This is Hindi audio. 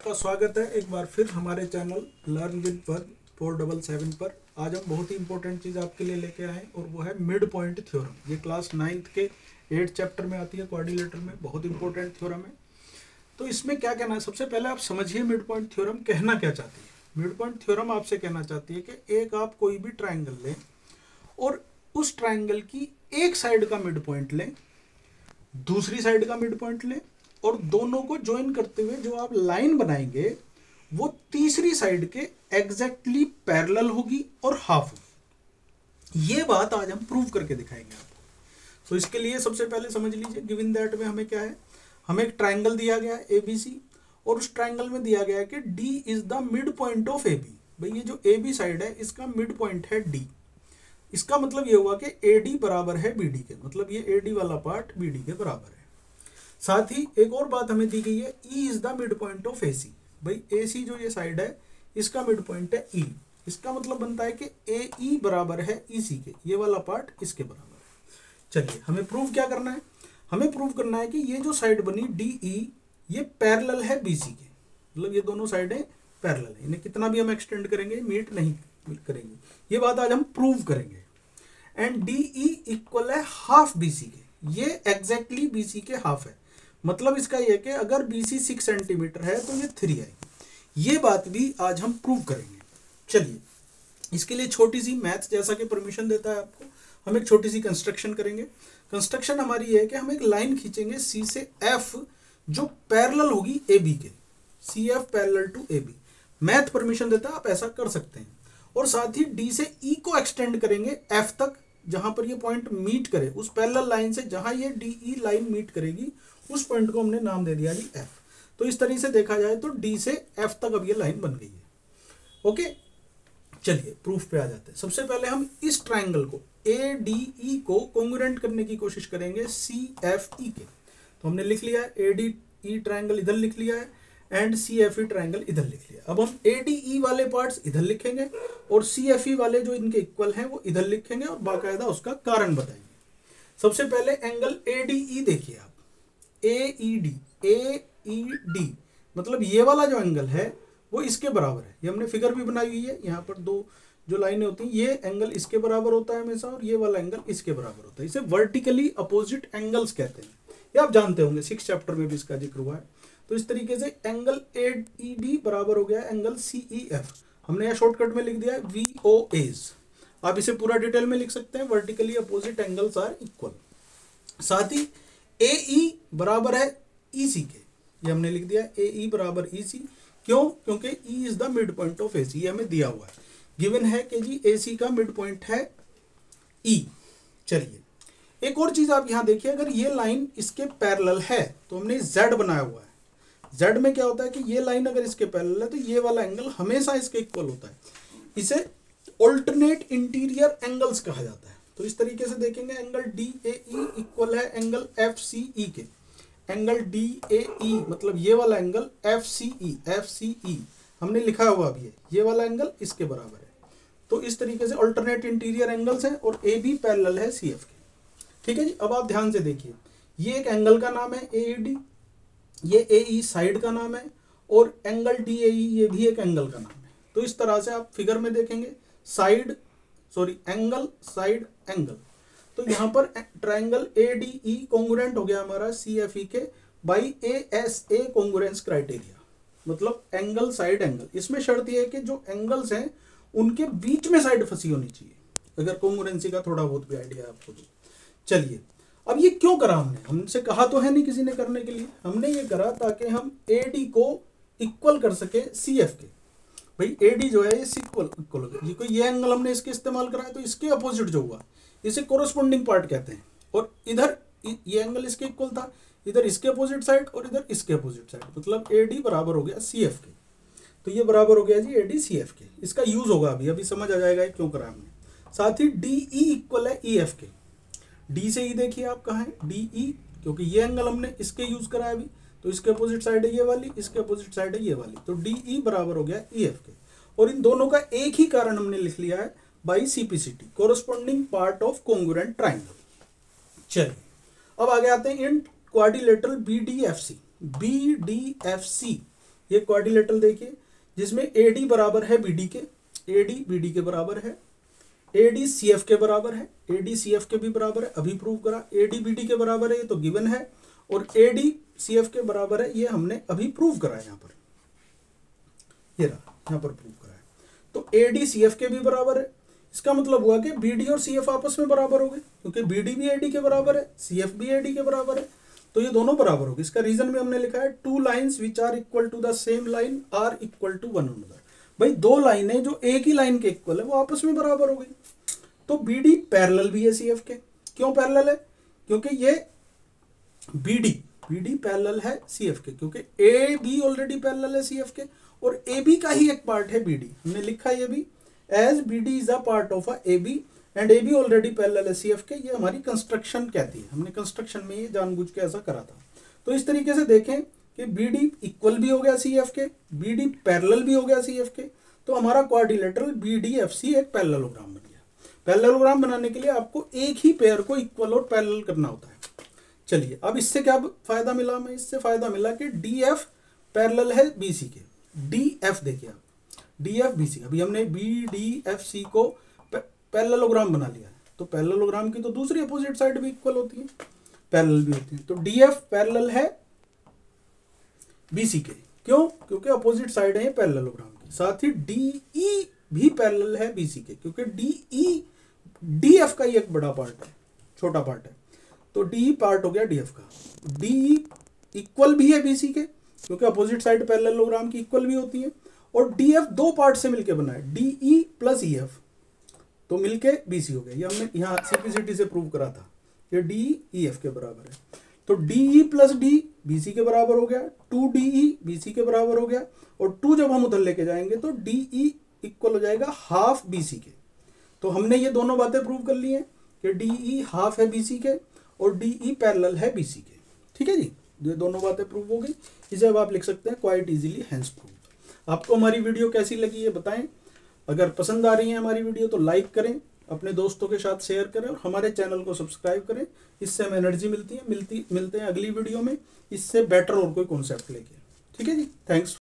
आपका स्वागत है एक बार फिर हमारे चैनल लर्न विद पर 477 पर। आज हम बहुत ही इंपॉर्टेंट चीज़ आपके लिए लेके आए हैं और वो है मिड पॉइंट थ्योरम। ये क्लास 9th के 8th चैप्टर में आती है, क्वाड्रिलेटरल में। बहुत इंपॉर्टेंट थ्योरम है। तो इसमें क्या कहना है, सबसे पहले आप समझिए मिड पॉइंट थ्योरम कहना क्या चाहती है। मिड पॉइंट थ्योरम आपसे कहना चाहती है कि एक आप कोई भी ट्राइंगल लें और उस ट्राइंगल की एक साइड का मिड पॉइंट लें, दूसरी साइड का मिड पॉइंट लें और दोनों को ज्वाइन करते हुए जो आप लाइन बनाएंगे वो तीसरी साइड के एग्जैक्टली पैरेलल होगी और हाफ होगी। ये बात आज हम प्रूव करके दिखाएंगे आपको। तो इसके लिए सबसे पहले समझ लीजिए, गिवन दैट में हमें क्या है, हमें एक ट्राइंगल दिया गया है ABC और उस ट्राइंगल में दिया गया है कि D is the mid point of AB। भाई ये जो AB साइड है इसका मिड पॉइंट है D। इसका मतलब ये हुआ कि AD बराबर है BD के, मतलब ये AD वाला पार्ट BD के बराबर है। साथ ही एक और बात हमें दी गई है, E is the mid point of AC। भाई AC जो ये साइड है इसका मिड पॉइंट है E। इसका मतलब बनता है कि AE बराबर है EC के, ये वाला पार्ट इसके बराबर है। चलिए हमें प्रूव क्या करना है, हमें प्रूव करना है कि ये जो साइड बनी DE ये पैरेलल है BC के, मतलब ये दोनों साइडें पैरेलल है। इन्हें कितना भी हम एक्सटेंड करेंगे मीट नहीं करेंगे, ये बात आज हम प्रूव करेंगे। एंड DE इक्वल है हाफ BC के, ये एग्जैक्टली BC के हाफ है। मतलब इसका यह कि अगर BC 6 सेंटीमीटर है तो ये 3 आएगी। ये बात भी आज हम प्रूव करेंगे। चलिए इसके लिए छोटी सी मैथ, जैसा कि परमिशन देता है आपको, हम एक छोटी सी कंस्ट्रक्शन करेंगे। कंस्ट्रक्शन हमारी ये है कि हम एक लाइन खींचेंगे C से F जो पैरेलल होगी AB के, CF parallel to AB। Math permission देता है, आप ऐसा कर सकते हैं। और साथ ही D से E को एक्सटेंड करेंगे F तक, जहां पर ये पॉइंट मीट करे उस पैरेलल लाइन से, जहां ये DE लाइन मीट करेगी उस पॉइंट को हमने नाम दे दिया जी F। तो इस तरीके से देखा जाए तो D से F तक अब ये लाइन बन गई है। ओके, चलिए प्रूफ पे आ जाते हैं। सबसे पहले हम इस ट्राइंगल को ADE को कॉन्ग्रुएंट करने की कोशिश करेंगे CFE के। तो हमने लिख लिया है ADE ट्राइंगल इधर लिख लिया है एंड CFE ट्राइंगल इधर लिख लिया। अब हम ADE वाले पार्ट्स इधर लिखेंगे और CFE वाले जो इनके इक्वल हैं वो इधर लिखेंगे और बाकायदा उसका कारण बताएंगे। सबसे पहले एंगल ADE देखिए आप, AED मतलब ये वाला जो एंगल है वो इसके बराबर है। ये हमने फिगर भी बनाई हुई है, यहाँ पर दो जो लाइनें होती हैं, ये एंगल इसके बराबर होता है हमेशा और ये वाला एंगल इसके बराबर होता है। इसे वर्टिकली अपोजिट एंगल्स कहते हैं, ये आप जानते होंगे, 6th चैप्टर में भी इसका जिक्र हुआ है। तो इस तरीके से एंगल AED बराबर हो गया एंगल CEF। हमने यहाँ शॉर्टकट में लिख दिया है VOAs। आप इसे पूरा डिटेल में लिख सकते हैं, vertically opposite angles are equal. साथ ही AE बराबर है EC के, ये हमने लिख दिया AE बराबर EC। क्यों? क्योंकि E is the mid point of AC, ये हमें दिया हुआ है, गिवन है कि जी AC का मिड पॉइंट है E। चलिए एक और चीज आप यहां देखिए, अगर ये लाइन इसके पैरेलल है तो हमने Z बनाया हुआ है। Z में क्या होता है कि ये लाइन अगर इसके पैरेलल है तो ये वाला एंगल हमेशा इसके इक्वल होता है। इसे ऑल्टरनेट इंटीरियर एंगल्स कहा जाता है। तो इस तरीके से देखेंगे, एंगल DAE इक्वल है एंगल FCE के। एंगल DAE मतलब ये वाला एंगल FCE हमने लिखा हुआ भी है, ये वाला एंगल इसके बराबर है। तो इस तरीके से ऑल्टरनेट इंटीरियर एंगल्स हैं और AB पैरेलल है CF के। ठीक है जी। अब आप ध्यान से देखिए, ये एक एंगल का नाम है AED, ये AE साइड का नाम है और एंगल DAE ये भी एक एंगल का नाम है। तो इस तरह से आप फिगर में देखेंगे, एंगल साइड एंगल। तो यहाँ पर ट्राइंगल ADE कॉन्ग्रुएंट हो गया हमारा CFE के बाई ASA कॉन्ग्रुएंस क्राइटेरिया, मतलब एंगल साइड एंगल। इसमें शर्त यह है कि जो एंगल्स हैं उनके बीच में साइड फंसी होनी चाहिए, अगर कॉन्ग्रुएंसी का थोड़ा बहुत भी आइडिया आपको दो। चलिए अब ये क्यों करा हमसे कहा तो है नहीं किसी ने करने के लिए, हमने ये करा ताकि हम AD को इक्वल कर सके CF के। भाई AD जो है ये इक्वल हो गया, ये एंगल हमने इसके इस्तेमाल करा है तो इसके अपोजिट जो हुआ इसे कोरोस्पोंडिंग पार्ट कहते हैं। और इधर ये एंगल इसके इक्वल था, इधर इसके अपोजिट साइड और इधर इसके अपोजिट साइड, मतलब AD बराबर हो गया CF के। तो ये बराबर हो गया जी AD CF के। इसका यूज होगा अभी समझ आ जाएगा क्यों करा हमने। साथ ही DE इक्वल है EF के। D से E देखिए आप कहाँ है DE, क्योंकि ये एंगल हमने इसके यूज करा है अभी, तो इसके अपोजिट साइड है ये वाली, इसके अपोजिट साइड है ये वाली, तो DE बराबर हो गया EF के। और इन दोनों का एक ही कारण हमने लिख लिया है by CPCT, corresponding part of congruent triangle. चलिए अब आगे आते हैं इन क्वाड्रिलेटरल BDFC। ये क्वाड्रिलेटरल देखिए जिसमें AD बराबर है BD के, AD BD के बराबर है, AD CF के बराबर है, AD CF के भी बराबर है, अभी प्रूव करा, AD BD के बराबर है, ये तो गिवन है, और AD CF के बराबर है, ये हमने अभी प्रूव करा है, यहाँ पर ये रहा, यहाँ पर प्रूव करा है। तो AD CF के भी बराबर है, इसका मतलब हुआ कि BD और CF आपस में बराबर हो गए, क्योंकि BD भी AD के बराबर है, CF भी AD के बराबर है, तो ये दोनों बराबर हो गए। इसका रीजन में हमने लिखा है two lines which are equal to the same line are equal to one another. भाई दो लाइनें जो एक ही लाइन के इक्वल है वो आपस में बराबर हो गई। तो BD पैरेलल भी है CF के। क्यों पैरेलल है? क्योंकि ये BD पैरेलल है CF के, क्योंकि AB ऑलरेडी पैरेलल है CF के, और AB का ही एक पार्ट है BD। हमने लिखा है ये भी as BD is a part of a AB and AB already parallel है CF के। ये हमारी कंस्ट्रक्शन कहती है, हमने कंस्ट्रक्शन में ये जानबूझ के ऐसा करा था। तो इस तरीके से देखें कि BD इक्वल भी हो गया CF के, BD पैरेलल भी हो गया CF के, तो हमारा क्वाड्रिलेटरल BDFC एक पैरेललोग्राम बन गया। पैरेललोग्राम बनाने के लिए आपको एक ही पेयर को इक्वल और पैरेलल करना होता है। चलिए अब इससे क्या फायदा मिला हमें? इससे फायदा मिला कि DF पैरेलल है BC के। DF देखिए आप, DF BC, अभी हमने BDFC को पैरेललोग्राम बना लिया है, तो पैरेललोग्राम की तो दूसरी अपोजिट साइड भी इक्वल होती है, पैरेलल भी होती है। तो DF पैरेलल है BC के। क्यों? क्योंकि अपोजिट साइड है पैरेललोग्राम की। साथ ही DE भी पैरेलल है BC के, क्योंकि DE DF का ही एक बड़ा पार्ट है, छोटा पार्ट है। तो DE पार्ट हो गया DF का। DE इक्वल भी है BC के, क्योंकि अपोजिट साइड पैरेललोग्राम की इक्वल भी होती है। और DF दो पार्ट से मिलके बना है, DE प्लस EF, तो मिलके BC हो गया। ये हमने यहाँ सिंप्लिसिटी से प्रूव करा था कि DE EF के बराबर है। तो DE प्लस D BC के बराबर हो गया, 2DE BC के बराबर हो गया, और 2 जब हम उधर लेके जाएंगे तो DE इक्वल हो जाएगा हाफ BC के। तो हमने ये दोनों बातें प्रूव कर ली हैं कि DE हाफ है BC के और DE पैरेलल है BC के। ठीक है जी, ये दोनों बातें प्रूव हो गई। इसे अब आप लिख सकते हैं क्वाइट इजीली हेंस प्रूव्ड। आपको हमारी वीडियो कैसी लगी है बताएं। अगर पसंद आ रही है हमारी वीडियो तो लाइक करें, अपने दोस्तों के साथ शेयर करें और हमारे चैनल को सब्सक्राइब करें। इससे हमें एनर्जी मिलती है। मिलते हैं अगली वीडियो में इससे बेटर और कोई कॉन्सेप्ट लेके। ठीक है जी, थैंक्स।